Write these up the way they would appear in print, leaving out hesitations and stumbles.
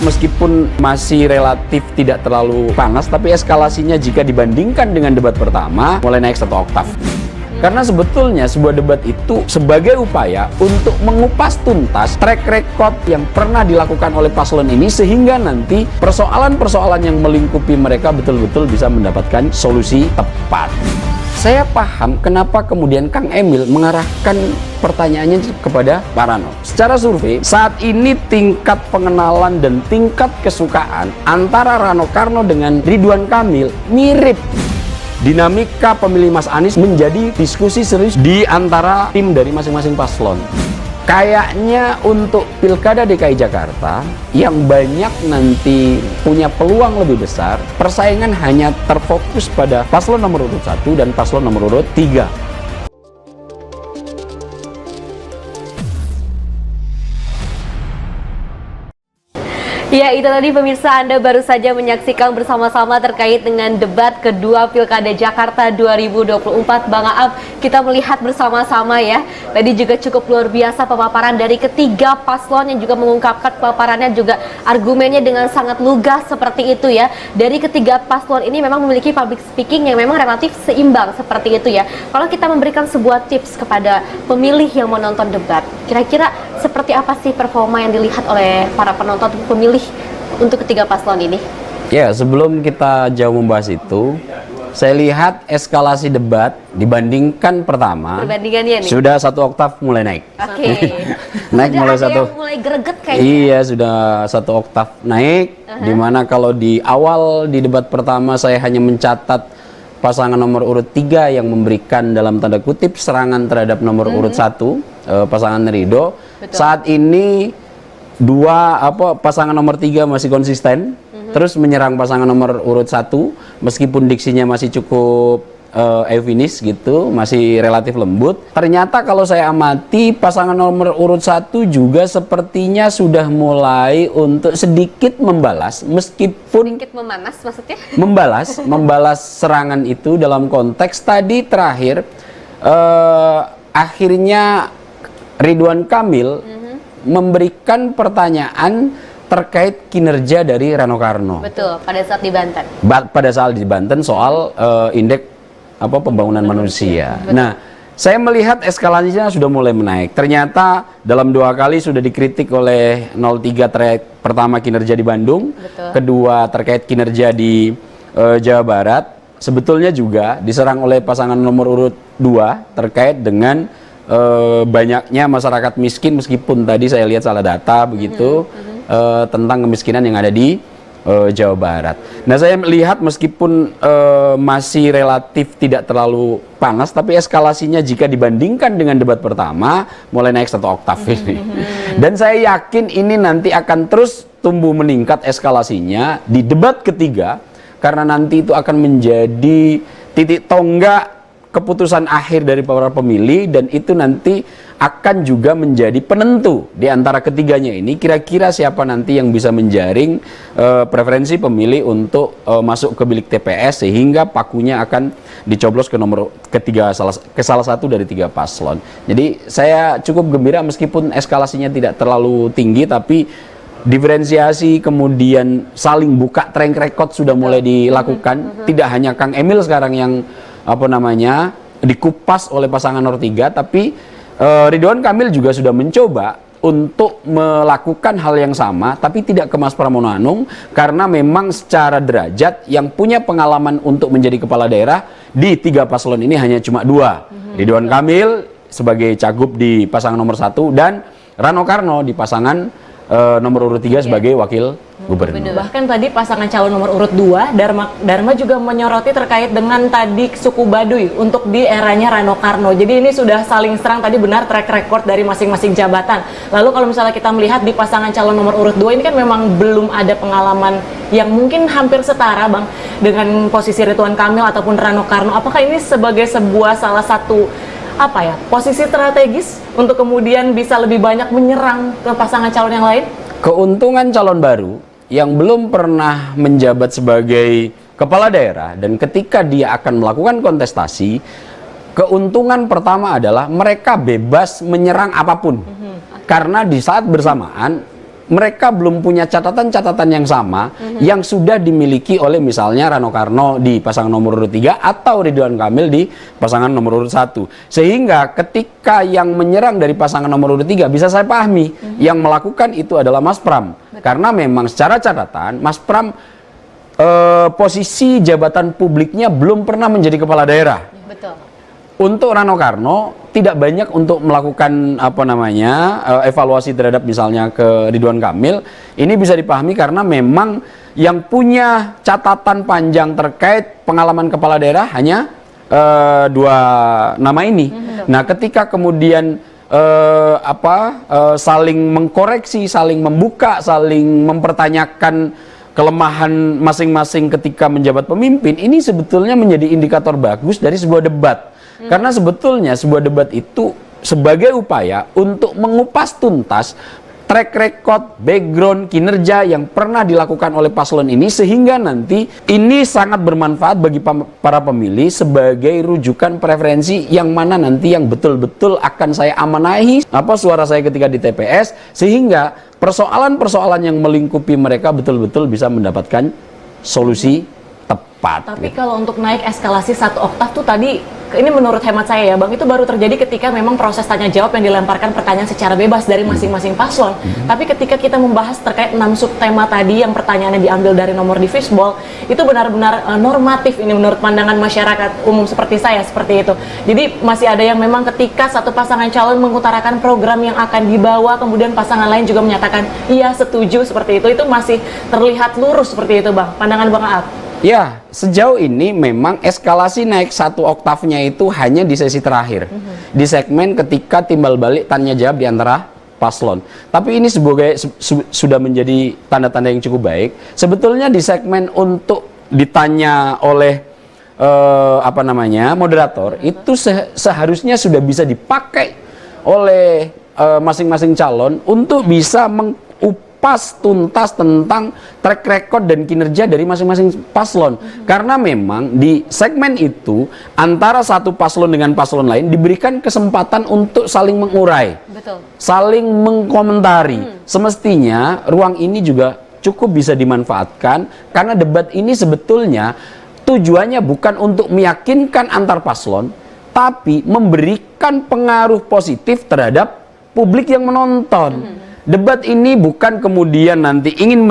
meskipun masih relatif tidak terlalu panas, tapi eskalasinya jika dibandingkan dengan debat pertama mulai naik 1 oktav. Karena sebetulnya sebuah debat itu sebagai upaya untuk mengupas tuntas track record yang pernah dilakukan oleh paslon ini, sehingga nanti persoalan-persoalan yang melingkupi mereka betul-betul bisa mendapatkan solusi tepat. Saya paham kenapa kemudian Kang Emil mengarahkan pertanyaannya kepada Pak Rano. Secara survei, saat ini tingkat pengenalan dan tingkat kesukaan antara Rano Karno dengan Ridwan Kamil mirip. Dinamika pemilih Mas Anies menjadi diskusi serius di antara tim dari masing-masing paslon. Kayaknya untuk Pilkada DKI Jakarta yang banyak nanti punya peluang lebih besar, persaingan hanya terfokus pada paslon nomor urut 1 dan paslon nomor urut 3. Ya, itu tadi pemirsa, Anda baru saja menyaksikan bersama-sama terkait dengan debat kedua Pilkada Jakarta 2024. Bang Aap, kita melihat bersama-sama ya. Tadi juga cukup luar biasa pemaparan dari ketiga paslon yang juga mengungkapkan pemaparannya juga argumennya dengan sangat lugas seperti itu ya. Dari ketiga paslon ini memang memiliki public speaking yang memang relatif seimbang seperti itu ya. Kalau kita memberikan sebuah tips kepada pemilih yang menonton debat, kira-kira seperti apa sih performa yang dilihat oleh para penonton pemilih untuk ketiga paslon ini? Ya, sebelum kita jauh membahas itu, saya lihat eskalasi debat dibandingkan pertama sudah 1 oktav mulai naik. Oke. Naik sudah mulai ada satu. yang mulai greget kayaknya. Iya, sudah 1 oktav naik. Dimana kalau di awal di debat pertama saya hanya mencatat pasangan nomor urut 3 yang memberikan dalam tanda kutip serangan terhadap nomor urut 1, pasangan Ridho. Betul. Saat ini pasangan nomor 3 masih konsisten, terus menyerang pasangan nomor urut 1 meskipun diksinya masih cukup eufemis gitu, masih relatif lembut. Ternyata kalau saya amati pasangan nomor urut 1 juga sepertinya sudah mulai untuk sedikit membalas, meskipun sedikit memanas maksudnya. membalas serangan itu dalam konteks tadi terakhir akhirnya Ridwan Kamil memberikan pertanyaan terkait kinerja dari Rano Karno. Betul, pada saat di Banten. Pada saat di Banten soal indeks pembangunan manusia. Nah, saya melihat eskalasinya sudah mulai menaik. Ternyata dalam 2 kali sudah dikritik oleh 03 terkait pertama kinerja di Bandung, kedua terkait kinerja di Jawa Barat. Sebetulnya juga diserang oleh pasangan nomor urut 2 terkait dengan banyaknya masyarakat miskin, meskipun tadi saya lihat salah data begitu tentang kemiskinan yang ada di Jawa Barat. Nah, saya melihat meskipun masih relatif tidak terlalu panas, tapi eskalasinya jika dibandingkan dengan debat pertama mulai naik 1 oktav ini. Dan saya yakin ini nanti akan terus tumbuh meningkat eskalasinya di debat ketiga, karena nanti itu akan menjadi titik tonggak keputusan akhir dari para pemilih, dan itu nanti akan juga menjadi penentu di antara ketiganya ini kira-kira siapa nanti yang bisa menjaring preferensi pemilih untuk masuk ke bilik TPS, sehingga pakunya akan dicoblos ke salah satu dari 3 paslon. Jadi saya cukup gembira meskipun eskalasinya tidak terlalu tinggi, tapi diferensiasi kemudian saling buka track record sudah mulai dilakukan. Tidak hanya Kang Emil sekarang yang dikupas oleh pasangan nomor 3, tapi Ridwan Kamil juga sudah mencoba untuk melakukan hal yang sama, tapi tidak ke Mas Pramono Anung, karena memang secara derajat yang punya pengalaman untuk menjadi kepala daerah di 3 paslon ini hanya cuma 2. Ridwan Kamil sebagai cagup di pasangan nomor 1 dan Rano Karno di pasangan nomor urut 3 sebagai wakil gubernur. Bahkan tadi pasangan calon nomor urut 2 Dharma juga menyoroti terkait dengan tadi suku Baduy untuk di eranya Rano Karno. Jadi ini sudah saling serang, tadi benar track record dari masing-masing jabatan. Lalu kalau misalnya kita melihat di pasangan calon nomor urut 2 ini kan memang belum ada pengalaman yang mungkin hampir setara Bang dengan posisi Ridwan Kamil ataupun Rano Karno. Apakah ini sebagai sebuah salah satu posisi strategis untuk kemudian bisa lebih banyak menyerang ke pasangan calon yang lain? Keuntungan calon baru yang belum pernah menjabat sebagai kepala daerah, dan ketika dia akan melakukan kontestasi, keuntungan pertama adalah mereka bebas menyerang apapun. Karena di saat bersamaan mereka belum punya catatan-catatan yang sama yang sudah dimiliki oleh misalnya Rano Karno di pasangan nomor urut 3 atau Ridwan Kamil di pasangan nomor urut 1. Sehingga ketika yang menyerang dari pasangan nomor urut 3 bisa saya pahami, yang melakukan itu adalah Mas Pram. Karena memang secara catatan Mas Pram posisi jabatan publiknya belum pernah menjadi kepala daerah. Betul. Untuk Rano Karno tidak banyak untuk melakukan evaluasi terhadap misalnya ke Ridwan Kamil. Ini bisa dipahami karena memang yang punya catatan panjang terkait pengalaman kepala daerah hanya dua nama ini. Nah, ketika kemudian saling mengkoreksi, saling membuka, saling mempertanyakan kelemahan masing-masing ketika menjabat pemimpin, ini sebetulnya menjadi indikator bagus dari sebuah debat. Karena sebetulnya sebuah debat itu sebagai upaya untuk mengupas tuntas track record, background, kinerja yang pernah dilakukan oleh paslon ini, sehingga nanti ini sangat bermanfaat bagi para pemilih sebagai rujukan preferensi yang mana nanti yang betul-betul akan saya amanahi suara saya ketika di TPS, sehingga persoalan-persoalan yang melingkupi mereka betul-betul bisa mendapatkan solusi tepat. Tapi kalau untuk naik eskalasi 1 oktav tuh tadi, ini menurut hemat saya ya Bang, itu baru terjadi ketika memang proses tanya jawab yang dilemparkan pertanyaan secara bebas dari masing-masing paslon. Tapi ketika kita membahas terkait 6 subtema tadi yang pertanyaannya diambil dari nomor di fishball, itu benar-benar normatif ini menurut pandangan masyarakat umum seperti saya, seperti itu. Jadi masih ada yang memang ketika satu pasangan calon mengutarakan program yang akan dibawa, kemudian pasangan lain juga menyatakan iya setuju seperti itu masih terlihat lurus seperti itu Bang, pandangan Bang Aap. Ya, sejauh ini memang eskalasi naik 1 oktavnya itu hanya di sesi terakhir. Di segmen ketika timbal balik tanya jawab di antara paslon. Tapi ini sudah menjadi tanda-tanda yang cukup baik. Sebetulnya di segmen untuk ditanya oleh moderator itu seharusnya sudah bisa dipakai oleh masing-masing calon untuk bisa mengupas tuntas tentang track record dan kinerja dari masing-masing paslon. Karena memang di segmen itu antara satu paslon dengan paslon lain diberikan kesempatan untuk saling mengurai, saling mengkomentari. Semestinya ruang ini juga cukup bisa dimanfaatkan karena debat ini sebetulnya tujuannya bukan untuk meyakinkan antar paslon, tapi memberikan pengaruh positif terhadap publik yang menonton. Debat ini bukan kemudian nanti ingin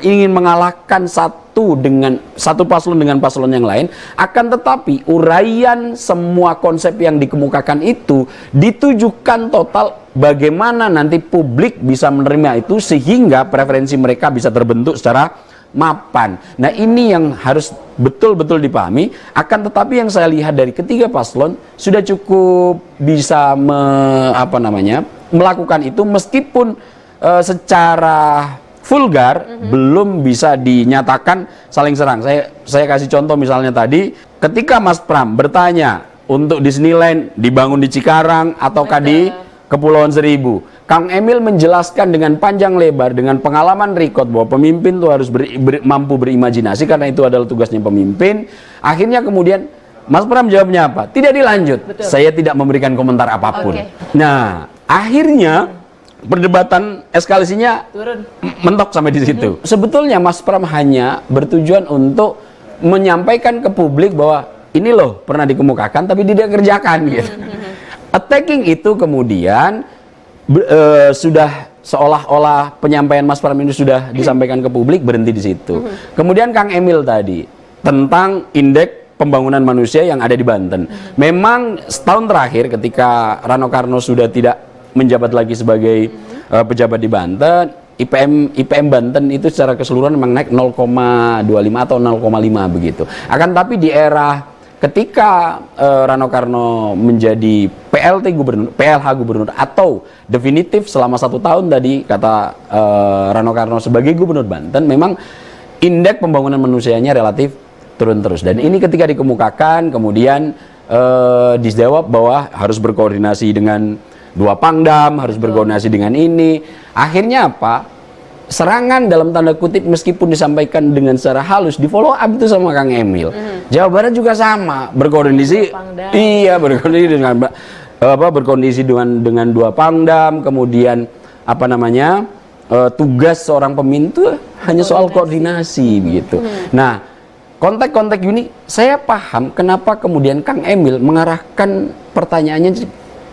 ingin mengalahkan satu paslon dengan paslon yang lain, akan tetapi uraian semua konsep yang dikemukakan itu ditujukan total bagaimana nanti publik bisa menerima itu sehingga preferensi mereka bisa terbentuk secara mapan. Nah, ini yang harus betul-betul dipahami. Akan tetapi yang saya lihat dari ketiga paslon sudah cukup bisa melakukan itu meskipun secara vulgar belum bisa dinyatakan saling serang. Saya kasih contoh misalnya tadi ketika Mas Pram bertanya untuk Disneyland dibangun di Cikarang ataukah di Kepulauan Seribu, Kang Emil menjelaskan dengan panjang lebar dengan pengalaman record bahwa pemimpin itu harus mampu berimajinasi karena itu adalah tugasnya pemimpin. Akhirnya kemudian Mas Pram jawabnya apa? Tidak dilanjut. Saya tidak memberikan komentar apapun. Nah, akhirnya perdebatan eskalasinya mentok sampai di situ. Sebetulnya Mas Pram hanya bertujuan untuk menyampaikan ke publik bahwa ini loh pernah dikemukakan tapi tidak kerjakan gitu. Attacking itu kemudian sudah seolah-olah penyampaian Mas Pram ini sudah disampaikan ke publik, berhenti di situ. Kemudian Kang Emil tadi tentang indeks pembangunan manusia yang ada di Banten. Memang setahun terakhir ketika Rano Karno sudah tidak menjabat lagi sebagai pejabat di Banten, IPM Banten itu secara keseluruhan memang naik 0,25 atau 0,5 begitu. Akan tapi di era ketika Rano Karno menjadi PLH gubernur atau definitif selama 1 tahun tadi kata Rano Karno sebagai gubernur Banten, memang indeks pembangunan manusianya relatif turun terus. Dan ini ketika dikemukakan kemudian dijawab bahwa harus berkoordinasi dengan 2 Pangdam, harus berkoordinasi dengan ini. Akhirnya apa? Serangan dalam tanda kutip meskipun disampaikan dengan secara halus di follow up itu sama Kang Emil. Jawa Barat juga sama, berkoordinasi. Iya, berkoordinasi dengan 2 Pangdam, kemudian tugas seorang pemimpin itu hanya soal koordinasi begitu. Nah, konteks-konteks ini saya paham kenapa kemudian Kang Emil mengarahkan pertanyaannya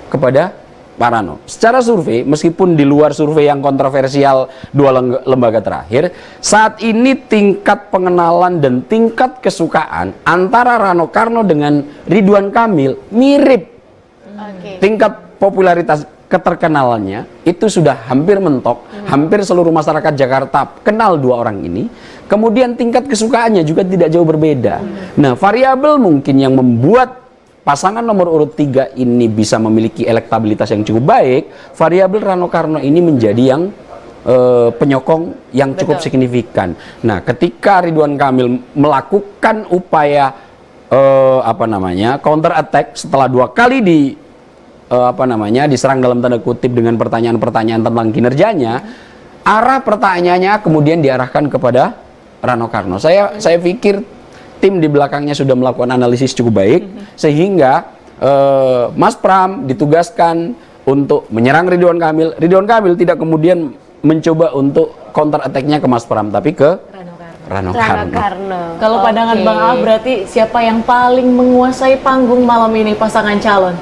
kepada Pak Rano. Secara survei, meskipun di luar survei yang kontroversial dua lembaga terakhir, saat ini tingkat pengenalan dan tingkat kesukaan antara Rano Karno dengan Ridwan Kamil mirip. Tingkat popularitas keterkenalannya itu sudah hampir mentok, hampir seluruh masyarakat Jakarta kenal dua orang ini. Kemudian tingkat kesukaannya juga tidak jauh berbeda. Nah, variabel mungkin yang membuat pasangan nomor urut 3 ini bisa memiliki elektabilitas yang cukup baik, variabel Rano Karno ini menjadi yang penyokong yang cukup signifikan. Nah, ketika Ridwan Kamil melakukan upaya counter attack setelah 2 kali diserang dalam tanda kutip dengan pertanyaan-pertanyaan tentang kinerjanya, arah pertanyaannya kemudian diarahkan kepada Rano Karno. Saya pikir tim di belakangnya sudah melakukan analisis cukup baik, sehingga Mas Pram ditugaskan untuk menyerang Ridwan Kamil. Ridwan Kamil tidak kemudian mencoba untuk counter attack-nya ke Mas Pram, tapi ke Rano Karno. Kalau pandangan Bang A, berarti siapa yang paling menguasai panggung malam ini pasangan calon?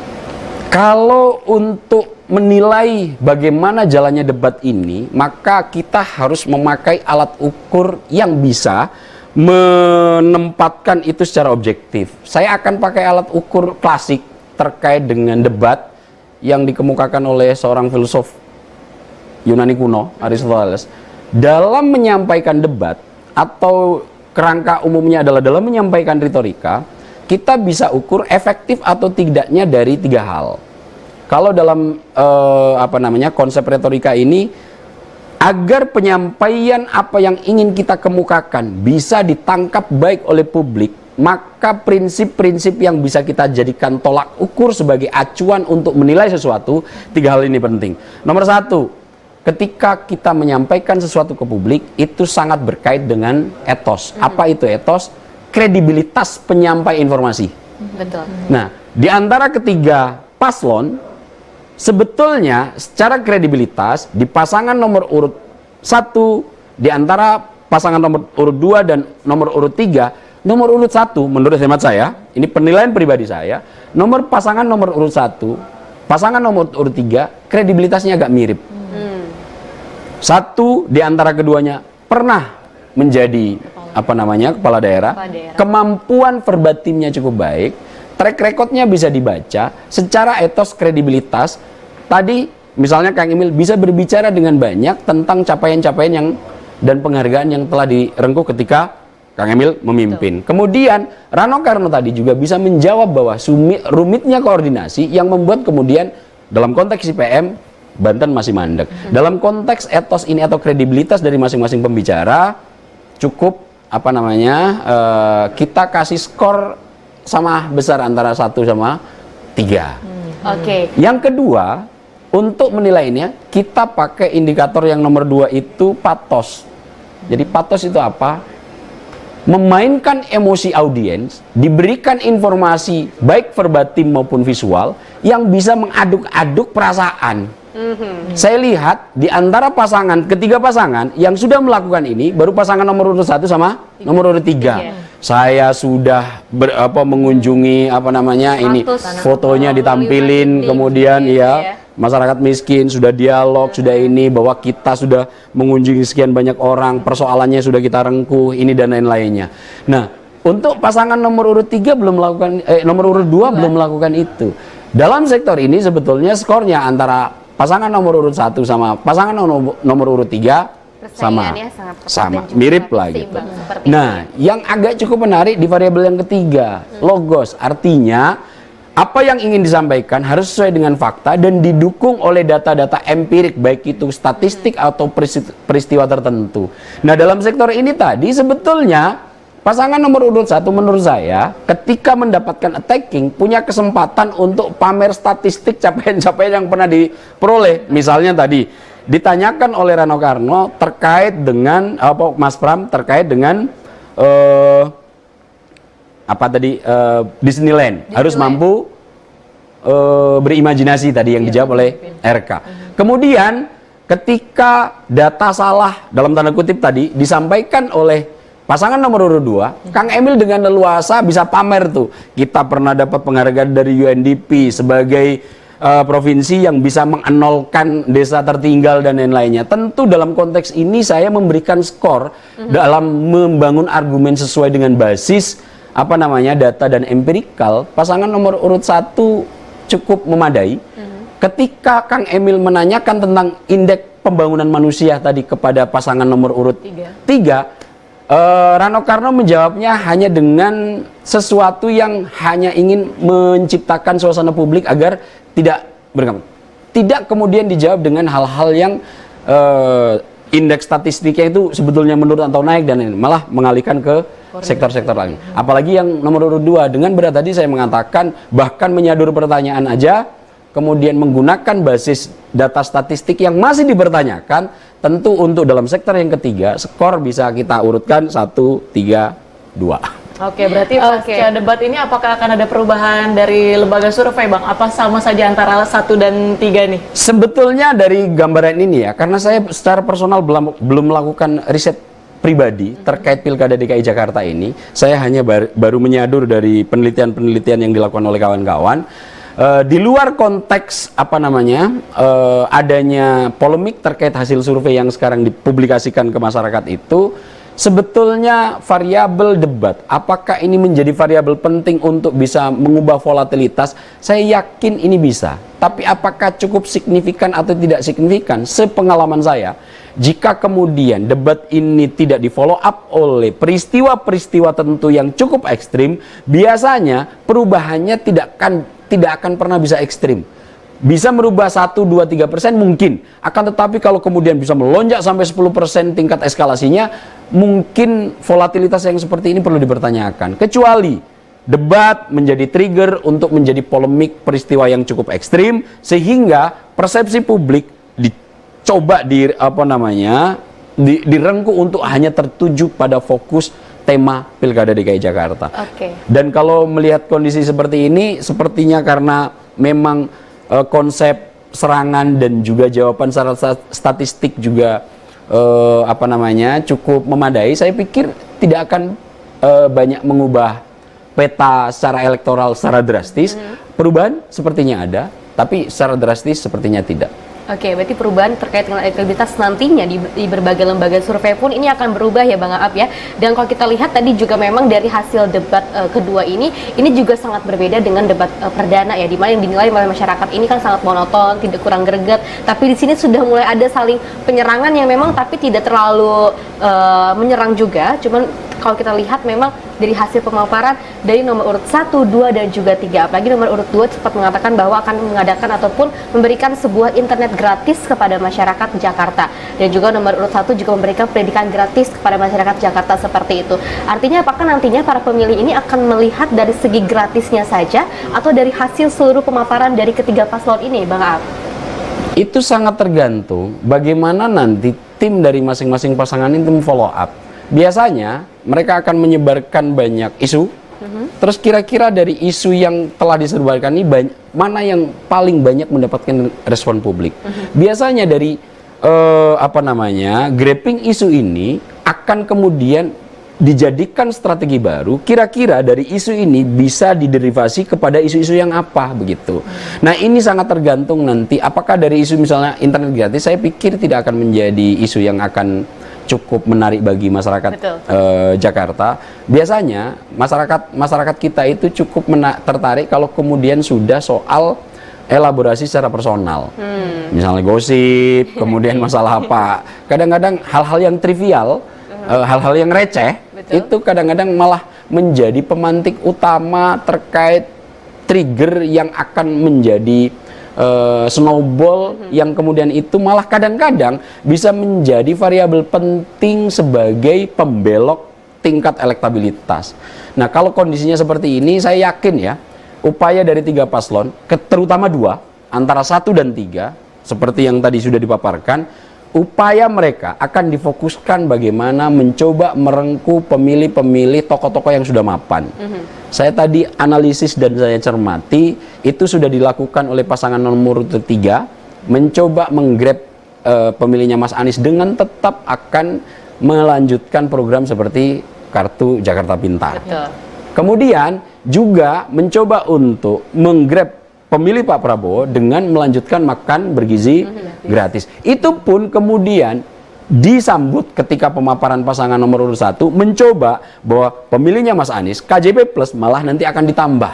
Kalau untuk menilai bagaimana jalannya debat ini, maka kita harus memakai alat ukur yang bisa menempatkan itu secara objektif. Saya akan pakai alat ukur klasik terkait dengan debat yang dikemukakan oleh seorang filsuf Yunani kuno, Aristoteles. Dalam menyampaikan debat, atau kerangka umumnya adalah dalam menyampaikan retorika, kita bisa ukur efektif atau tidaknya dari 3 hal. Kalau dalam konsep retorika ini, agar penyampaian apa yang ingin kita kemukakan bisa ditangkap baik oleh publik, maka prinsip-prinsip yang bisa kita jadikan tolak ukur sebagai acuan untuk menilai sesuatu, 3 hal ini penting. Nomor 1, ketika kita menyampaikan sesuatu ke publik, itu sangat berkait dengan etos. Apa itu etos? Kredibilitas penyampai informasi. Betul. Nah, di antara ketiga paslon, sebetulnya secara kredibilitas di pasangan nomor urut 1, di antara pasangan nomor urut 2 dan nomor urut 3, nomor urut 1 menurut hemat saya, ini penilaian pribadi saya, pasangan nomor urut 1, pasangan nomor urut 3 kredibilitasnya agak mirip. Satu di antara keduanya pernah menjadi kepala daerah. Kemampuan verbatimnya cukup baik, track recordnya bisa dibaca, secara etos kredibilitas tadi misalnya Kang Emil bisa berbicara dengan banyak tentang capaian-capaian dan penghargaan yang telah direngkuh ketika Kang Emil memimpin. Kemudian Rano Karno tadi juga bisa menjawab bahwa rumitnya koordinasi yang membuat kemudian dalam konteks IPM Banten masih mandek. Dalam konteks etos ini atau kredibilitas dari masing-masing pembicara cukup kita kasih skor sama besar antara 1 sama 3. Yang kedua, untuk menilainya kita pakai indikator yang nomor 2 itu patos. Jadi patos itu apa? Memainkan emosi audiens, diberikan informasi baik verbatim maupun visual yang bisa mengaduk-aduk perasaan. Saya lihat di antara ketiga pasangan yang sudah melakukan ini baru pasangan nomor urut 1 sama nomor urut 3. Saya sudah mengunjungi fotonya ditampilin, kemudian masyarakat miskin sudah dialog, sudah ini bahwa kita sudah mengunjungi sekian banyak orang, persoalannya sudah kita rengkuh, ini dan lain-lainnya. Nah, untuk pasangan nomor urut 3 belum melakukan nomor urut 2 belum melakukan itu. Dalam sektor ini sebetulnya skornya antara pasangan nomor urut 1 sama pasangan nomor urut 3 sama mirip lah gitu. Nah, yang agak cukup menarik di variabel yang ketiga, logos. Artinya apa yang ingin disampaikan harus sesuai dengan fakta dan didukung oleh data-data empirik, baik itu statistik atau peristiwa tertentu. Nah, dalam sektor ini tadi sebetulnya pasangan nomor urut 1 menurut saya ketika mendapatkan attacking punya kesempatan untuk pamer statistik capaian-capaian yang pernah diperoleh. Misalnya tadi ditanyakan oleh Rano Karno terkait dengan Mas Pram terkait dengan Disneyland harus mampu berimajinasi tadi yang dijawab oleh RK. Kemudian ketika data salah dalam tanda kutip tadi disampaikan oleh pasangan nomor urut 2, Kang Emil dengan leluasa bisa pamer tuh. Kita pernah dapat penghargaan dari UNDP sebagai provinsi yang bisa mengenolkan desa tertinggal dan lain-lainnya. Tentu dalam konteks ini saya memberikan skor dalam membangun argumen sesuai dengan basis data dan empirikal. Pasangan nomor urut 1 cukup memadai. Ketika Kang Emil menanyakan tentang indeks pembangunan manusia tadi kepada pasangan nomor urut 3, Rano Karno menjawabnya hanya dengan sesuatu yang hanya ingin menciptakan suasana publik agar tidak berkembang. Tidak kemudian dijawab dengan hal-hal yang indeks statistiknya itu sebetulnya menurun atau naik dan malah mengalihkan ke sektor-sektor lain. Apalagi yang nomor urut 2 dengan berat tadi saya mengatakan bahkan menyadur pertanyaan aja kemudian menggunakan basis data statistik yang masih dipertanyakan. Tentu untuk dalam sektor yang ketiga skor bisa kita urutkan 1, 3, 2. Oke, berarti pasca debat ini apakah akan ada perubahan dari lembaga survei, Bang? Apa sama saja antara 1 dan 3 nih? Sebetulnya dari gambaran ini ya, karena saya secara personal belum melakukan riset pribadi terkait Pilkada DKI Jakarta ini, saya hanya baru menyadur dari penelitian-penelitian yang dilakukan oleh kawan-kawan. Di luar konteks adanya polemik terkait hasil survei yang sekarang dipublikasikan ke masyarakat itu, sebetulnya variabel debat, apakah ini menjadi variabel penting untuk bisa mengubah volatilitas? Saya yakin ini bisa. Tapi apakah cukup signifikan atau tidak signifikan? Sepengalaman saya, jika kemudian debat ini tidak di follow up oleh peristiwa-peristiwa tentu yang cukup ekstrim, biasanya perubahannya tidak akan pernah bisa ekstrim. Bisa merubah 1, 2, 3% mungkin. Akan tetapi kalau kemudian bisa melonjak sampai 10% tingkat eskalasinya, mungkin volatilitas yang seperti ini perlu dipertanyakan. Kecuali debat menjadi trigger untuk menjadi polemik peristiwa yang cukup ekstrim, sehingga persepsi publik dicoba direngkuh untuk hanya tertuju pada fokus tema Pilkada DKI Jakarta. Dan kalau melihat kondisi seperti ini, sepertinya karena memang konsep serangan dan juga jawaban secara statistik juga cukup memadai, saya pikir tidak akan banyak mengubah peta secara elektoral secara drastis. Perubahan sepertinya ada, tapi secara drastis sepertinya tidak. Oke, berarti perubahan terkait dengan elektabilitas nantinya di berbagai lembaga survei pun ini akan berubah ya Bang Aap ya. Dan kalau kita lihat tadi juga memang dari hasil debat kedua ini juga sangat berbeda dengan debat perdana ya, di mana yang dinilai oleh masyarakat ini kan sangat monoton, tidak kurang greget. Tapi di sini sudah mulai ada saling penyerangan yang memang tapi tidak terlalu menyerang juga. Cuman kalau kita lihat memang dari hasil pemaparan dari nomor urut 1, 2, dan juga 3. Apalagi nomor urut 2 sempat mengatakan bahwa akan mengadakan ataupun memberikan sebuah internet gratis kepada masyarakat Jakarta. Dan juga nomor urut 1 juga memberikan pendidikan gratis kepada masyarakat Jakarta seperti itu. Artinya apakah nantinya para pemilih ini akan melihat dari segi gratisnya saja atau dari hasil seluruh pemaparan dari ketiga paslon ini, Bang Aap? Itu sangat tergantung bagaimana nanti tim dari masing-masing pasangan itu follow up. Biasanya mereka akan menyebarkan banyak isu. Terus kira-kira dari isu yang telah disebarkan ini mana yang paling banyak mendapatkan respon publik? Biasanya dari grabbing isu ini akan kemudian dijadikan strategi baru. Kira-kira dari isu ini bisa diderivasi kepada isu-isu yang apa begitu. Nah, ini sangat tergantung nanti apakah dari isu misalnya internet gratis, saya pikir tidak akan menjadi isu yang akan cukup menarik bagi masyarakat Jakarta. Biasanya masyarakat kita itu cukup tertarik kalau kemudian sudah soal elaborasi secara personal. Misalnya gosip, kemudian masalah apa. Kadang-kadang hal-hal yang trivial, hal-hal yang receh, itu kadang-kadang malah menjadi pemantik utama terkait trigger yang akan menjadi snowball yang kemudian itu malah kadang-kadang bisa menjadi variabel penting sebagai pembelok tingkat elektabilitas. Nah, kalau kondisinya seperti ini, saya yakin ya, upaya dari tiga paslon, terutama dua, antara 1 dan 3, seperti yang tadi sudah dipaparkan, upaya mereka akan difokuskan bagaimana mencoba merengkuh pemilih-pemilih tokoh-tokoh yang sudah mapan. Saya tadi analisis dan saya cermati, itu sudah dilakukan oleh pasangan nomor 3, mencoba menggrab pemilihnya Mas Anies dengan tetap akan melanjutkan program seperti kartu Jakarta Pintar. Betul. Kemudian juga mencoba untuk menggrab pemilih Pak Prabowo dengan melanjutkan makan bergizi gratis. Itu pun kemudian disambut ketika pemaparan pasangan nomor urut 1 mencoba bahwa pemilihnya Mas Anies KJP plus malah nanti akan ditambah,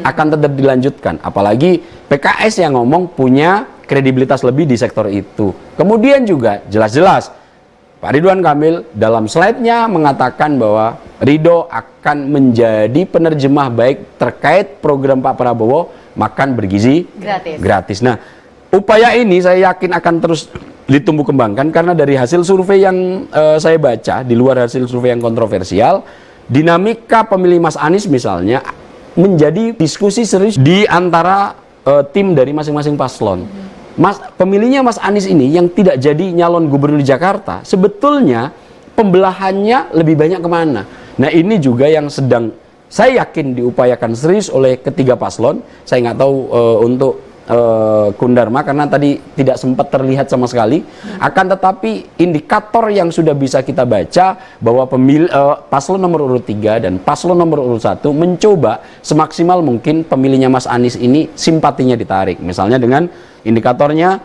akan tetap dilanjutkan. Apalagi PKS yang ngomong punya kredibilitas lebih di sektor itu. Kemudian juga jelas-jelas Pak Ridwan Kamil dalam slide-nya mengatakan bahwa Ridho akan menjadi penerjemah baik terkait program Pak Prabowo makan bergizi gratis. Nah, upaya ini saya yakin akan terus ditumbuh kembangkan karena dari hasil survei yang saya baca, di luar hasil survei yang kontroversial, dinamika pemilih Mas Anies misalnya menjadi diskusi serius di antara tim dari masing-masing paslon. Pemilihnya Mas Anies ini yang tidak jadi nyalon gubernur di Jakarta, sebetulnya pembelahannya lebih banyak kemana? Nah, ini juga yang sedang saya yakin diupayakan serius oleh ketiga paslon. Saya nggak tahu untuk Kundarma karena tadi tidak sempat terlihat sama sekali. Akan tetapi indikator yang sudah bisa kita baca bahwa paslon nomor urut 3 dan paslon nomor urut 1 mencoba semaksimal mungkin pemilihnya Mas Anies ini simpatinya ditarik. Misalnya dengan indikatornya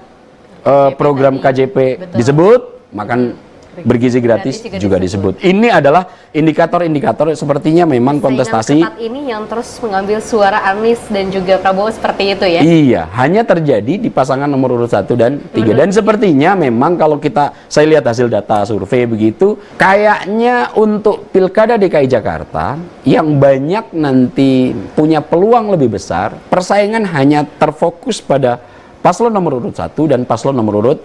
program KJP disebut, makan bergizi gratis juga disebut. Ini adalah indikator-indikator sepertinya memang kontestasi ketat ini yang terus mengambil suara Anies dan juga Prabowo seperti itu ya. Iya, hanya terjadi di pasangan nomor urut 1 dan 3. Dan sepertinya memang kalau saya lihat hasil data survei begitu, kayaknya untuk Pilkada DKI Jakarta yang banyak nanti punya peluang lebih besar, persaingan hanya terfokus pada paslon nomor urut 1 dan paslon nomor urut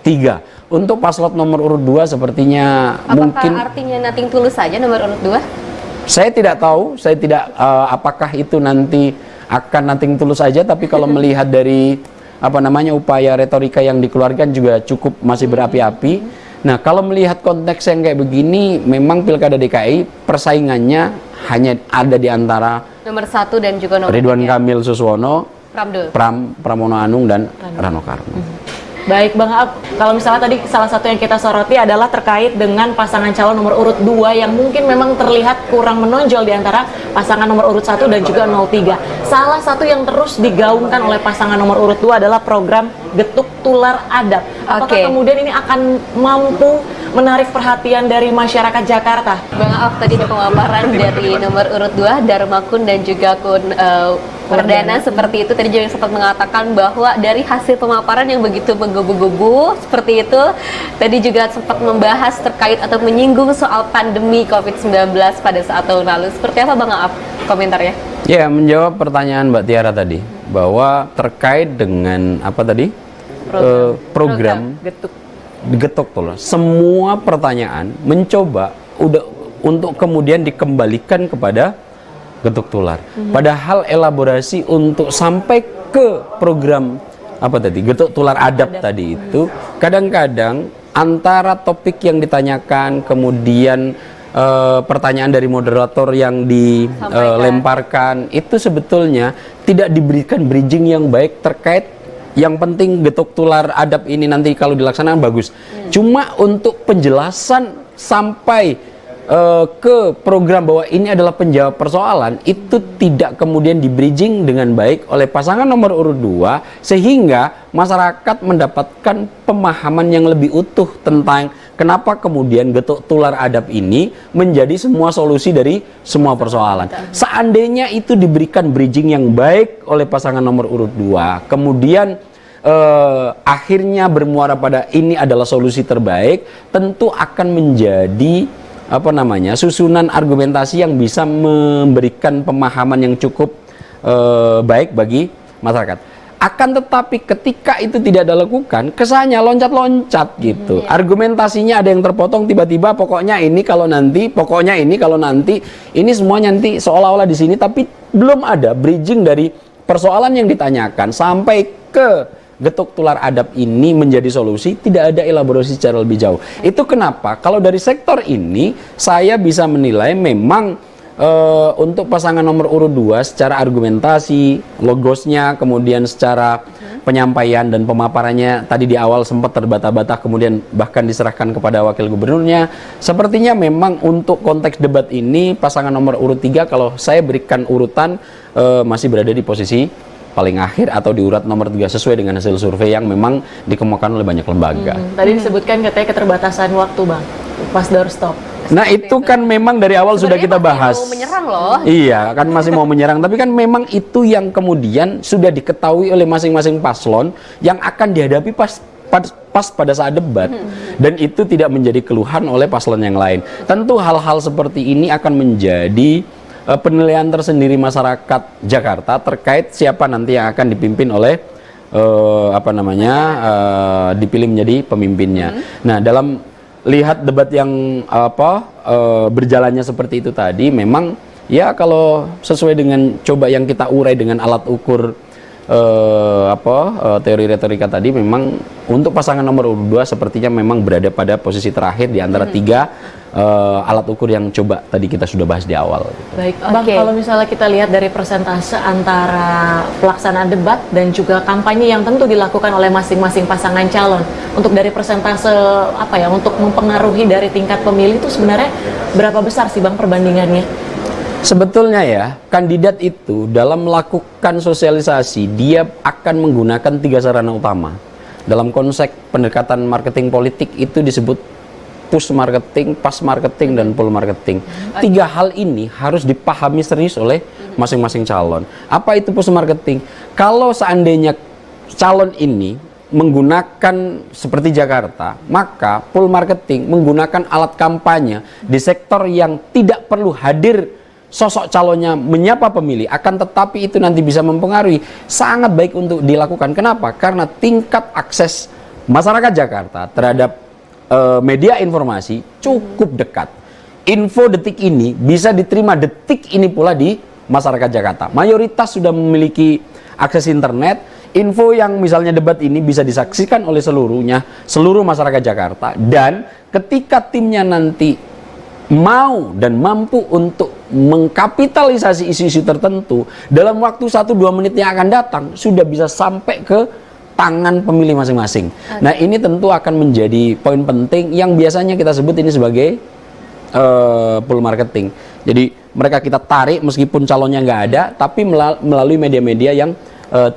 3. Untuk paslon nomor urut 2 sepertinya mungkin artinya nothing tulus saja nomor urut 2? Saya tidak tahu, apakah itu nanti akan nothing tulus saja, tapi kalau melihat dari upaya retorika yang dikeluarkan juga cukup masih berapi-api. Nah, kalau melihat konteks yang kayak begini, memang Pilkada DKI persaingannya hanya ada di antara nomor 1 dan juga nomor Ridwan 3. Kamil Suswono, Pramono Anung dan Rano Karno. Baik Bang Ab, kalau misalnya tadi salah satu yang kita soroti adalah terkait dengan pasangan calon nomor urut 2 yang mungkin memang terlihat kurang menonjol di antara pasangan nomor urut 1 dan juga 03. Salah satu yang terus digaungkan oleh pasangan nomor urut 2 adalah program Getuk Tular Adab. Apakah kemudian ini akan mampu menarik perhatian dari masyarakat Jakarta? Bang Ab, tadi ada pemaparan dari nomor urut 2 Darmakun dan juga Perdana seperti itu. Tadi juga sempat mengatakan bahwa dari hasil pemaparan yang begitu menggebu-gebu seperti itu, tadi juga sempat membahas terkait atau menyinggung soal pandemi COVID-19 pada saat tahun lalu. Seperti apa Bang Aap komentarnya? Ya, menjawab pertanyaan Mbak Tiara tadi bahwa terkait dengan program Getuk Tular. Semua pertanyaan mencoba untuk kemudian dikembalikan kepada Getuk Tular. Padahal elaborasi untuk sampai ke program Getuk Tular Adab tadi itu kadang-kadang antara topik yang ditanyakan kemudian pertanyaan dari moderator yang dilemparkan itu sebetulnya tidak diberikan bridging yang baik terkait yang penting Getuk Tular Adab ini nanti kalau dilaksanakan bagus. Cuma untuk penjelasan sampai ke program bahwa ini adalah penjawab persoalan itu tidak kemudian di bridging dengan baik oleh pasangan nomor urut 2 sehingga masyarakat mendapatkan pemahaman yang lebih utuh tentang kenapa kemudian Getuk Tular Adab ini menjadi semua solusi dari semua persoalan. Seandainya itu diberikan bridging yang baik oleh pasangan nomor urut 2 kemudian akhirnya bermuara pada ini adalah solusi terbaik, tentu akan menjadi susunan argumentasi yang bisa memberikan pemahaman yang cukup baik bagi masyarakat. Akan tetapi ketika itu tidak dilakukan, kesannya loncat-loncat gitu. Argumentasinya ada yang terpotong tiba-tiba, pokoknya ini kalau nanti, ini semua nanti seolah-olah di sini, tapi belum ada bridging dari persoalan yang ditanyakan sampai ke Getuk Tular Adab ini menjadi solusi, tidak ada elaborasi secara lebih jauh. Itu kenapa kalau dari sektor ini saya bisa menilai memang untuk pasangan nomor urut 2 secara argumentasi, logosnya, kemudian secara penyampaian dan pemaparannya tadi di awal sempat terbata-bata, kemudian bahkan diserahkan kepada wakil gubernurnya. Sepertinya memang untuk konteks debat ini pasangan nomor urut 3 kalau saya berikan urutan masih berada di posisi paling akhir atau di urat nomor 3 sesuai dengan hasil survei yang memang dikemukakan oleh banyak lembaga. Tadi disebutkan katanya keterbatasan waktu, Bang, pas doorstop. Nah itu kan memang dari awal sudah kita bahas. Mau menyerang loh. Iya, kan masih mau menyerang. Tapi kan memang itu yang kemudian sudah diketahui oleh masing-masing paslon yang akan dihadapi pas pada saat debat. Dan itu tidak menjadi keluhan oleh paslon yang lain. Tentu hal-hal seperti ini akan menjadi penilaian tersendiri masyarakat Jakarta terkait siapa nanti yang akan dipimpin oleh dipilih menjadi pemimpinnya. Nah, dalam lihat debat yang berjalannya seperti itu tadi, memang ya kalau sesuai dengan coba yang kita urai dengan alat ukur teori retorika tadi, memang untuk pasangan nomor urut 2 sepertinya memang berada pada posisi terakhir di antara 3 alat ukur yang coba tadi kita sudah bahas di awal. Baik, Bang, kalau misalnya kita lihat dari persentase antara pelaksanaan debat dan juga kampanye yang tentu dilakukan oleh masing-masing pasangan calon, untuk dari persentase untuk mempengaruhi dari tingkat pemilih itu sebenarnya berapa besar sih, Bang, perbandingannya? Sebetulnya ya, kandidat itu dalam melakukan sosialisasi dia akan menggunakan 3 sarana utama. Dalam konsep pendekatan marketing politik itu disebut push marketing, pass marketing, dan pull marketing. 3 hal ini harus dipahami serius oleh masing-masing calon. Apa itu push marketing? Kalau seandainya calon ini menggunakan seperti Jakarta, maka pull marketing menggunakan alat kampanye di sektor yang tidak perlu hadir sosok calonnya menyapa pemilih, akan tetapi itu nanti bisa mempengaruhi, sangat baik untuk dilakukan. Kenapa? Karena tingkat akses masyarakat Jakarta terhadap media informasi cukup dekat. Info detik ini bisa diterima detik ini pula di masyarakat Jakarta. Mayoritas sudah memiliki akses internet. Info yang misalnya debat ini bisa disaksikan oleh seluruh masyarakat Jakarta, dan ketika timnya nanti mau dan mampu untuk mengkapitalisasi isu-isu tertentu dalam waktu 1-2 menit yang akan datang sudah bisa sampai ke tangan pemilih masing-masing. Nah, ini tentu akan menjadi poin penting yang biasanya kita sebut ini sebagai pull marketing. Jadi mereka kita tarik meskipun calonnya nggak ada, tapi melalui media-media yang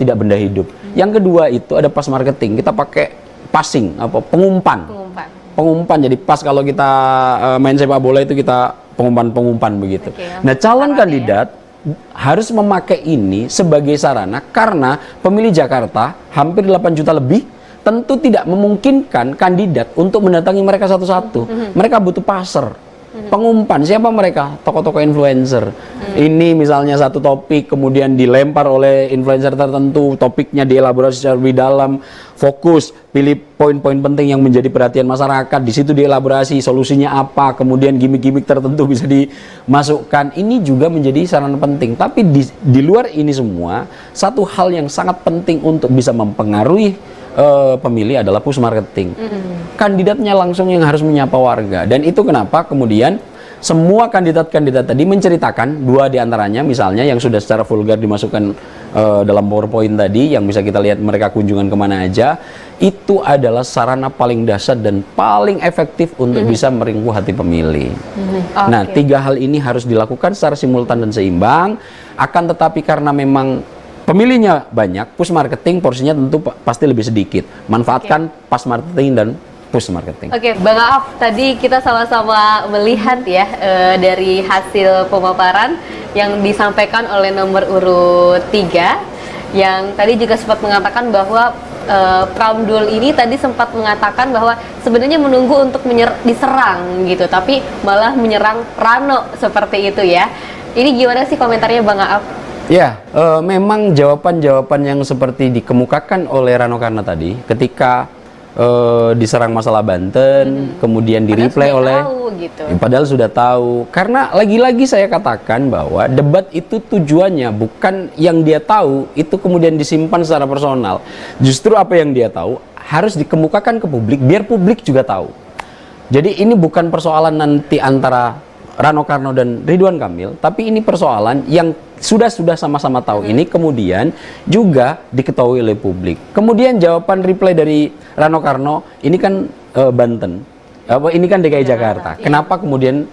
tidak benda hidup. Yang kedua itu ada pass marketing. Kita pakai passing, pengumpan. Jadi pas kalau kita main sepak bola itu kita pengumpan begitu. Nah, calon kandidat harus memakai ini sebagai sarana karena pemilih Jakarta hampir 8 juta lebih, tentu tidak memungkinkan kandidat untuk mendatangi mereka satu-satu. Mereka butuh pasar, pengumpan. Siapa mereka? Tokoh-tokoh influencer. Ini misalnya satu topik kemudian dilempar oleh influencer tertentu, topiknya dielaborasi secara lebih dalam, fokus, pilih poin-poin penting yang menjadi perhatian masyarakat, di situ dielaborasi solusinya apa, kemudian gimmick-gimmick tertentu bisa dimasukkan. Ini juga menjadi sarana penting. Tapi di luar ini semua, satu hal yang sangat penting untuk bisa mempengaruhi pemilih adalah push marketing. Kandidatnya langsung yang harus menyapa warga, dan itu kenapa kemudian semua kandidat-kandidat tadi menceritakan, 2 diantaranya misalnya yang sudah secara vulgar dimasukkan dalam PowerPoint tadi, yang bisa kita lihat mereka kunjungan kemana aja, itu adalah sarana paling dasar dan paling efektif untuk bisa meringkuh hati pemilih. Nah, 3 hal ini harus dilakukan secara simultan dan seimbang. Akan tetapi karena memang pemilihnya banyak, push marketing porsinya tentu pasti lebih sedikit. Manfaatkan pass marketing dan push marketing. Oke, Bang Aaf, tadi kita sama-sama melihat ya dari hasil pemaparan yang disampaikan oleh nomor urut 3, yang tadi juga sempat mengatakan bahwa Pramdul ini tadi sempat mengatakan bahwa sebenarnya menunggu untuk diserang gitu, tapi malah menyerang Rano seperti itu ya. Ini gimana sih komentarnya, Bang Aaf? Ya, memang jawaban-jawaban yang seperti dikemukakan oleh Rano Karno tadi ketika diserang masalah Banten, kemudian di-reply oleh gitu. Padahal sudah tahu. Karena lagi-lagi saya katakan bahwa debat itu tujuannya bukan yang dia tahu itu kemudian disimpan secara personal. Justru apa yang dia tahu harus dikemukakan ke publik biar publik juga tahu. Jadi ini bukan persoalan nanti antara Rano Karno dan Ridwan Kamil, tapi ini persoalan yang sudah sama-sama tahu ini kemudian juga diketahui oleh publik. Kemudian jawaban reply dari Rano Karno, ini kan Banten, ini kan DKI Jakarta. Kenapa kemudian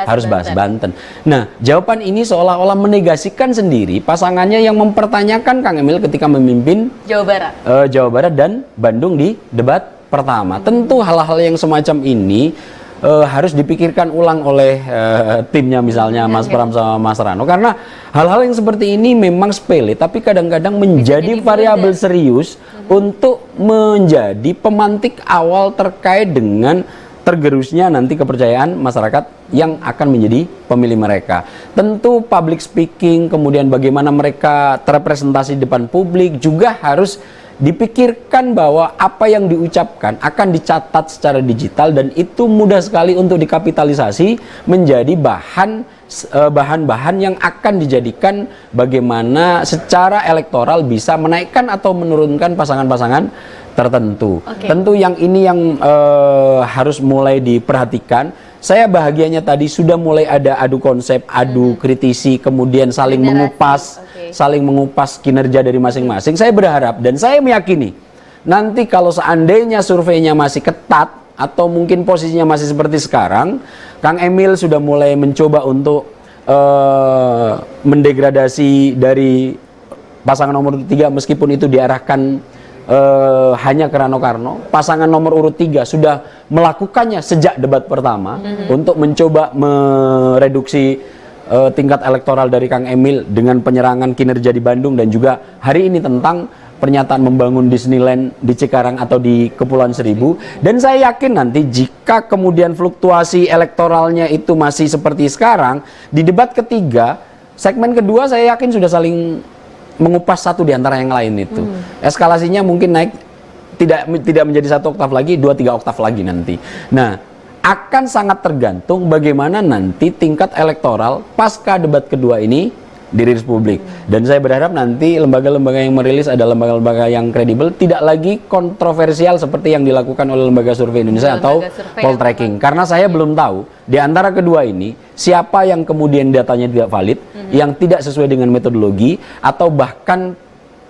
harus bahas Banten? Nah, jawaban ini seolah-olah menegasikan sendiri pasangannya yang mempertanyakan Kang Emil ketika memimpin Jawa Barat dan Bandung di debat pertama. Tentu hal-hal yang semacam ini harus dipikirkan ulang oleh timnya, misalnya Mas Pram sama Mas Rano, karena hal-hal yang seperti ini memang sepele tapi kadang-kadang menjadi variabel serius untuk menjadi pemantik awal terkait dengan tergerusnya nanti kepercayaan masyarakat yang akan menjadi pemilih mereka. Tentu public speaking, kemudian bagaimana mereka terrepresentasi di depan publik juga harus dipikirkan bahwa apa yang diucapkan akan dicatat secara digital dan itu mudah sekali untuk dikapitalisasi menjadi bahan-bahan yang akan dijadikan bagaimana secara elektoral bisa menaikkan atau menurunkan pasangan-pasangan tertentu. Tentu yang ini yang harus mulai diperhatikan. Saya bahagianya tadi sudah mulai ada adu konsep, adu kritisi, kemudian saling mengupas kinerja dari masing-masing. Saya berharap dan saya meyakini nanti kalau seandainya surveinya masih ketat atau mungkin posisinya masih seperti sekarang, Kang Emil sudah mulai mencoba untuk mendegradasi dari pasangan nomor 3 meskipun itu diarahkan hanya ke Rano Karno. Pasangan nomor urut 3 sudah melakukannya sejak debat pertama untuk mencoba mereduksi tingkat elektoral dari Kang Emil dengan penyerangan kinerja di Bandung dan juga hari ini tentang pernyataan membangun Disneyland di Cikarang atau di Kepulauan Seribu. Dan saya yakin nanti jika kemudian fluktuasi elektoralnya itu masih seperti sekarang, di debat ketiga, segmen kedua saya yakin sudah saling mengupas satu di antara yang lain itu. Eskalasinya mungkin naik tidak menjadi 1 oktav lagi, 2-3 oktav lagi nanti. Nah, akan sangat tergantung bagaimana nanti tingkat elektoral pasca debat kedua ini dirilis publik. Dan saya berharap nanti lembaga-lembaga yang merilis adalah lembaga-lembaga yang kredibel, tidak lagi kontroversial seperti yang dilakukan oleh Lembaga Survei Indonesia atau Poltreking. Karena saya belum tahu di antara kedua ini siapa yang kemudian datanya tidak valid, yang tidak sesuai dengan metodologi, atau bahkan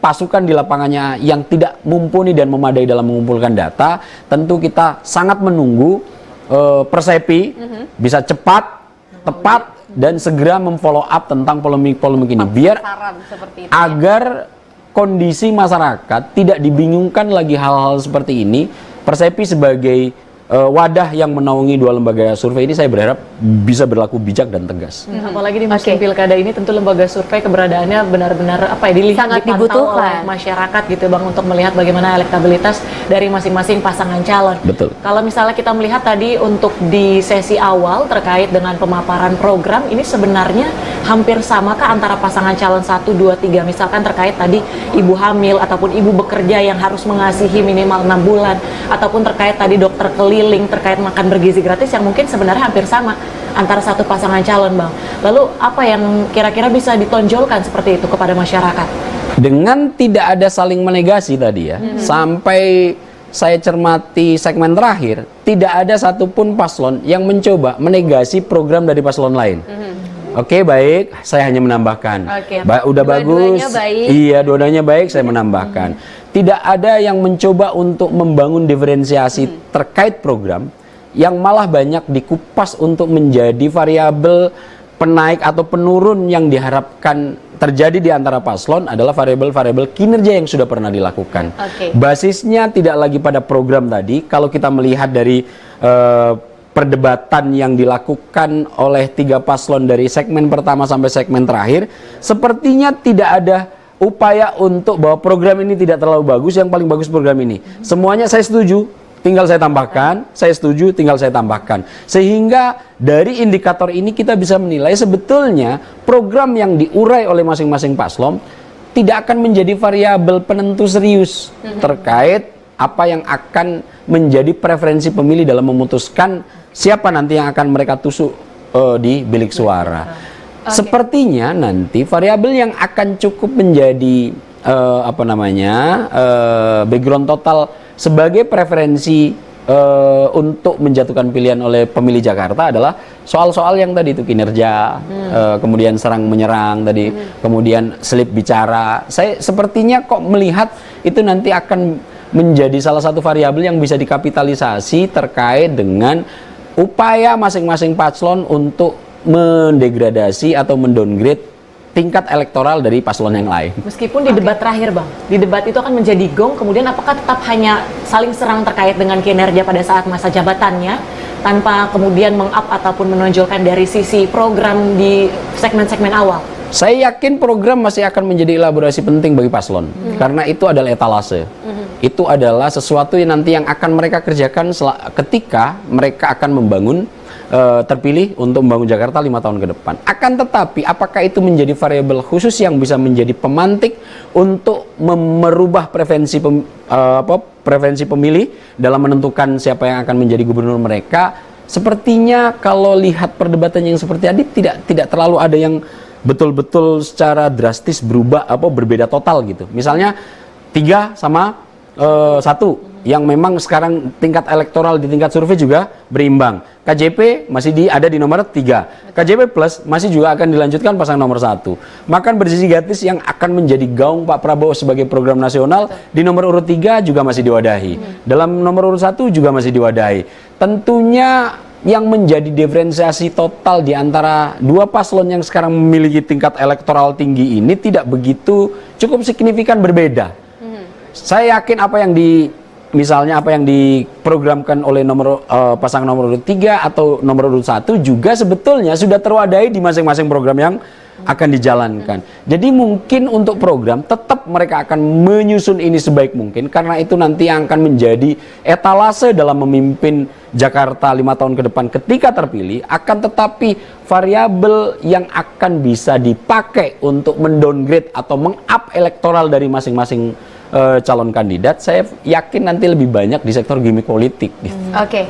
pasukan di lapangannya yang tidak mumpuni dan memadai dalam mengumpulkan data. Tentu kita sangat menunggu Persepi bisa cepat, tepat, dan segera memfollow up tentang polemik-polemik ini biar agar kondisi masyarakat tidak dibingungkan lagi hal-hal seperti ini. Persepi sebagai wadah yang menaungi 2 lembaga survei ini saya berharap bisa berlaku bijak dan tegas. Apalagi di musim pilkada ini tentu lembaga survei keberadaannya benar-benar sangat dibutuhkan oleh masyarakat gitu Bang, untuk melihat bagaimana elektabilitas dari masing-masing pasangan calon. Betul. Kalau misalnya kita melihat tadi untuk di sesi awal terkait dengan pemaparan program ini sebenarnya hampir samakah antara pasangan calon 1, 2, 3 misalkan terkait tadi ibu hamil ataupun ibu bekerja yang harus mengasihi minimal 6 bulan ataupun terkait tadi dokter keliling terkait makan bergizi gratis yang mungkin sebenarnya hampir sama antara satu pasangan calon, Bang. Lalu apa yang kira-kira bisa ditonjolkan seperti itu kepada masyarakat? Dengan tidak ada saling menegasi tadi ya, sampai saya cermati segmen terakhir, tidak ada satupun paslon yang mencoba menegasi program dari paslon lain. Oke, baik, saya hanya menambahkan. Udah bagus. Iya, dua-duanya baik, saya menambahkan. Tidak ada yang mencoba untuk membangun diferensiasi terkait program yang malah banyak dikupas untuk menjadi variabel penaik atau penurun yang diharapkan terjadi di antara paslon adalah variabel-variabel kinerja yang sudah pernah dilakukan. Basisnya tidak lagi pada program tadi. Kalau kita melihat dari perdebatan yang dilakukan oleh 3 paslon dari segmen pertama sampai segmen terakhir, sepertinya tidak ada upaya untuk bahwa program ini tidak terlalu bagus, yang paling bagus program ini. Semuanya saya setuju, tinggal saya tambahkan, saya setuju, tinggal saya tambahkan. Sehingga dari indikator ini kita bisa menilai sebetulnya program yang diurai oleh masing-masing paslon tidak akan menjadi variabel penentu serius terkait apa yang akan menjadi preferensi pemilih dalam memutuskan siapa nanti yang akan mereka tusuk di bilik suara. Sepertinya nanti variabel yang akan cukup menjadi background total sebagai preferensi untuk menjatuhkan pilihan oleh pemilih Jakarta adalah soal-soal yang tadi itu kinerja, kemudian serang menyerang tadi, kemudian selip bicara. Saya sepertinya kok melihat itu nanti akan menjadi salah satu variabel yang bisa dikapitalisasi terkait dengan upaya masing-masing paslon untuk mendegradasi atau mendowngrade tingkat elektoral dari paslon yang lain. Meskipun di debat terakhir Bang, di debat itu akan menjadi gong, kemudian apakah tetap hanya saling serang terkait dengan kinerja pada saat masa jabatannya, tanpa kemudian meng-up ataupun menonjolkan dari sisi program di segmen-segmen awal? Saya yakin program masih akan menjadi elaborasi penting bagi paslon, karena itu adalah etalase. Itu adalah sesuatu yang nanti yang akan mereka kerjakan ketika mereka akan membangun terpilih untuk membangun Jakarta 5 tahun ke depan. Akan tetapi apakah itu menjadi variabel khusus yang bisa menjadi pemantik untuk merubah preferensi pemilih dalam menentukan siapa yang akan menjadi gubernur mereka? Sepertinya kalau lihat perdebatan yang seperti tadi tidak terlalu ada yang betul-betul secara drastis berubah berbeda total gitu. Misalnya 3 sama 1 yang memang sekarang tingkat elektoral di tingkat survei juga berimbang. KJP masih ada di nomor 3. KJP Plus masih juga akan dilanjutkan pasang nomor 1. Makan bersih gratis yang akan menjadi gaung Pak Prabowo sebagai program nasional di nomor urut 3 juga masih diwadahi. Dalam nomor urut 1 juga masih diwadahi. Tentunya yang menjadi diferensiasi total di antara dua paslon yang sekarang memiliki tingkat elektoral tinggi ini tidak begitu cukup signifikan berbeda. Saya yakin misalnya apa yang diprogramkan oleh pasangan nomor urut 3 atau nomor urut 1 juga sebetulnya sudah terwadai di masing-masing program yang akan dijalankan. Jadi mungkin untuk program tetap mereka akan menyusun ini sebaik mungkin, karena itu nanti yang akan menjadi etalase dalam memimpin Jakarta 5 tahun ke depan ketika terpilih. Akan tetapi variabel yang akan bisa dipakai untuk mendowngrade atau meng-up elektoral dari masing-masing calon kandidat, saya yakin nanti lebih banyak di sektor gimmick politik. Oke.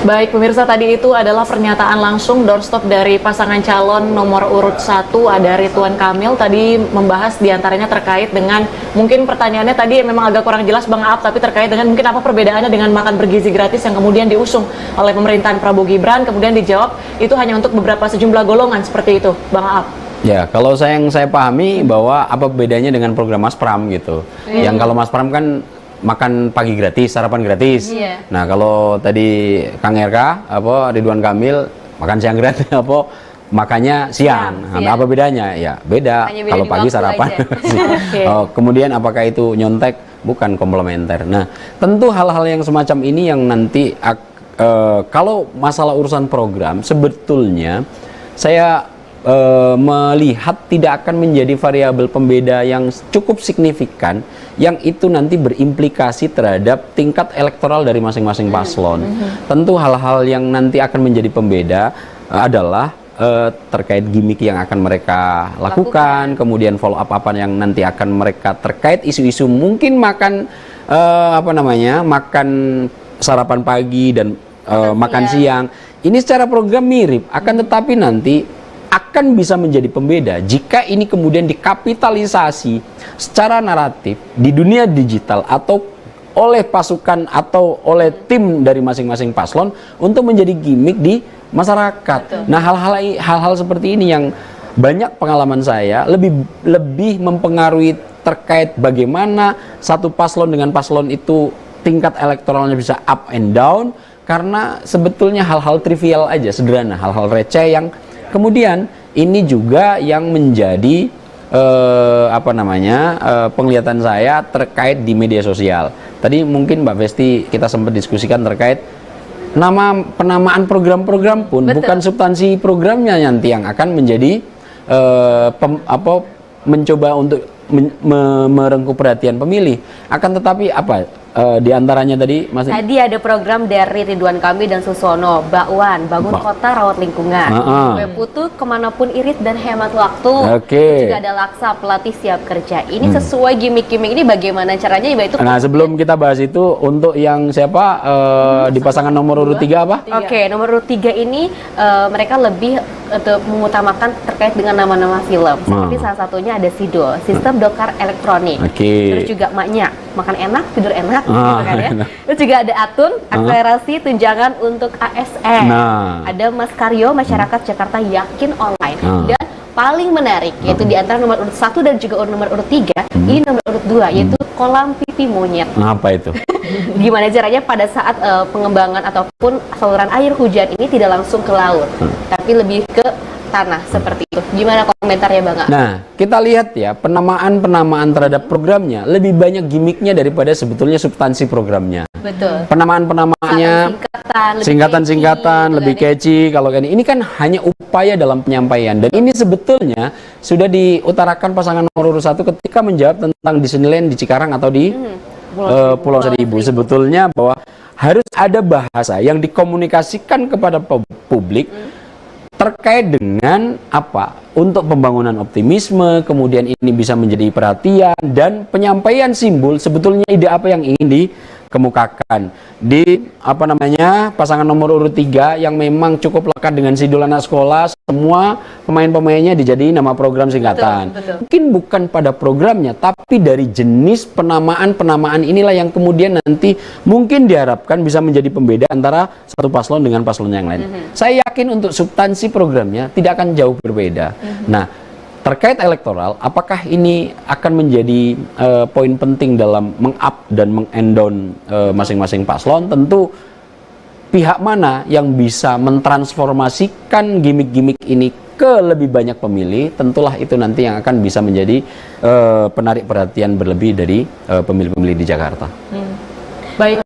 Baik pemirsa, tadi itu adalah pernyataan langsung doorstop dari pasangan calon nomor urut 1, ada Ridwan Kamil. Tadi membahas diantaranya terkait dengan, mungkin pertanyaannya tadi memang agak kurang jelas Bang Aap, tapi terkait dengan mungkin apa perbedaannya dengan makan bergizi gratis yang kemudian diusung oleh pemerintahan Prabowo Gibran. Kemudian dijawab itu hanya untuk beberapa sejumlah golongan seperti itu Bang Aap. Ya, kalau yang saya pahami bahwa apa bedanya dengan program Mas Pram gitu. Yang kalau Mas Pram kan makan pagi gratis, sarapan gratis. Nah, kalau tadi Kang RK, Ridwan Kamil makan siang gratis, makannya siang. Nah, apa bedanya? Ya, beda. Kalau pagi sarapan. Kemudian apakah itu nyontek? Bukan, komplementer. Nah, tentu hal-hal yang semacam ini yang nanti kalau masalah urusan program sebetulnya saya melihat tidak akan menjadi variabel pembeda yang cukup signifikan, yang itu nanti berimplikasi terhadap tingkat elektoral dari masing-masing paslon. Tentu hal-hal yang nanti akan menjadi pembeda adalah terkait gimmick yang akan mereka lakukan, kemudian follow up apa yang nanti akan mereka terkait isu-isu mungkin makan makan sarapan pagi dan makan siang. Ini secara program mirip, akan tetapi nanti akan bisa menjadi pembeda jika ini kemudian dikapitalisasi secara naratif di dunia digital atau oleh pasukan atau oleh tim dari masing-masing paslon untuk menjadi gimmick di masyarakat. Nah, hal-hal seperti ini yang banyak pengalaman saya lebih mempengaruhi terkait bagaimana satu paslon dengan paslon itu tingkat elektoralnya bisa up and down, karena sebetulnya hal-hal trivial aja, sederhana, hal-hal receh yang kemudian ini juga yang menjadi penglihatan saya terkait di media sosial. Tadi mungkin Mbak Vesti kita sempat diskusikan terkait penamaan program-program pun bukan substansi programnya nanti yang akan menjadi mencoba untuk merengkuh perhatian pemilih. Akan tetapi di antaranya tadi Mas? Tadi ada program dari Ridwan Kamil dan Susono, Bakwan, bangun kota rawat lingkungan, kue putu kemanapun irit dan hemat waktu. Juga ada Laksa, pelatih siap kerja. Ini sesuai gimmick-gimmick ini bagaimana caranya? Nah, sebelum kita bahas itu, untuk yang siapa di pasangan nomor urut 3 apa? Nomor urut 3 ini mereka lebih untuk mengutamakan terkait dengan nama-nama film. Seperti salah satunya ada Sidol, sistem dokar elektronik. Terus juga Maknya, makan enak, tidur enak, gitu kan ya. Terus juga ada Atun, akselerasi tunjangan untuk ASN. Ada Mas Karyo, masyarakat Jakarta yakin online. Dan paling menarik yaitu di antara nomor urut 1 dan juga nomor urut 3, ini nomor urut 2 yaitu kolam pipi monyet. Apa itu? Gimana caranya pada saat pengembangan ataupun saluran air hujan ini tidak langsung ke laut, tapi lebih ke tanah seperti itu. Gimana komentarnya Bang? Nah, kita lihat ya, penamaan terhadap programnya lebih banyak gimmicknya daripada sebetulnya substansi programnya. Betul. Penamaannya singkatan-singkatan, lebih catchy. Kalau ini kan hanya upaya dalam penyampaian, dan ini sebetulnya sudah diutarakan pasangan nomor urut 1 ketika menjawab tentang Disneyland di Cikarang atau di Pulau Seribu. Sebetulnya bahwa harus ada bahasa yang dikomunikasikan kepada publik terkait dengan apa, untuk pembangunan optimisme, kemudian ini bisa menjadi perhatian dan penyampaian simbol sebetulnya ide apa yang ingin dikemukakan di pasangan nomor urut 3 yang memang cukup lekat dengan Sidul anak sekolah. Semua pemain-pemainnya dijadiin nama program singkatan. Betul. Mungkin bukan pada programnya, tapi dari jenis penamaan inilah yang kemudian nanti mungkin diharapkan bisa menjadi pembeda antara satu paslon dengan paslon yang lain. Saya yakin untuk substansi programnya tidak akan jauh berbeda. Nah, terkait elektoral, apakah ini akan menjadi poin penting dalam meng-up dan meng-endown masing-masing paslon? Tentu pihak mana yang bisa mentransformasikan gimmick-gimmick ini ke lebih banyak pemilih, tentulah itu nanti yang akan bisa menjadi penarik perhatian berlebih dari pemilih-pemilih di Jakarta. Baik,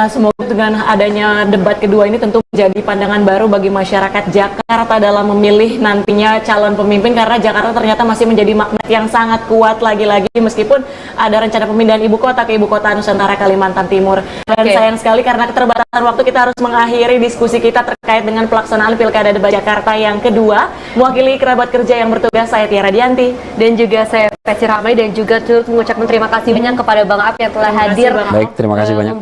semoga dengan adanya debat kedua ini tentu menjadi pandangan baru bagi masyarakat Jakarta dalam memilih nantinya calon pemimpin, karena Jakarta ternyata masih menjadi magnet yang sangat kuat lagi-lagi meskipun ada rencana pemindahan ibu kota ke ibu kota Nusantara Kalimantan Timur. Dan sayang sekali karena keterbatasan waktu kita harus mengakhiri diskusi kita terkait dengan pelaksanaan Pilkada Debat Jakarta yang kedua. Mewakili kerabat kerja yang bertugas, saya Tiara Dianti dan juga saya Peci Ramai, dan juga turut mengucapkan terima kasih banyak kepada Bang Ap yang telah hadir. Baik, terima kasih banyak.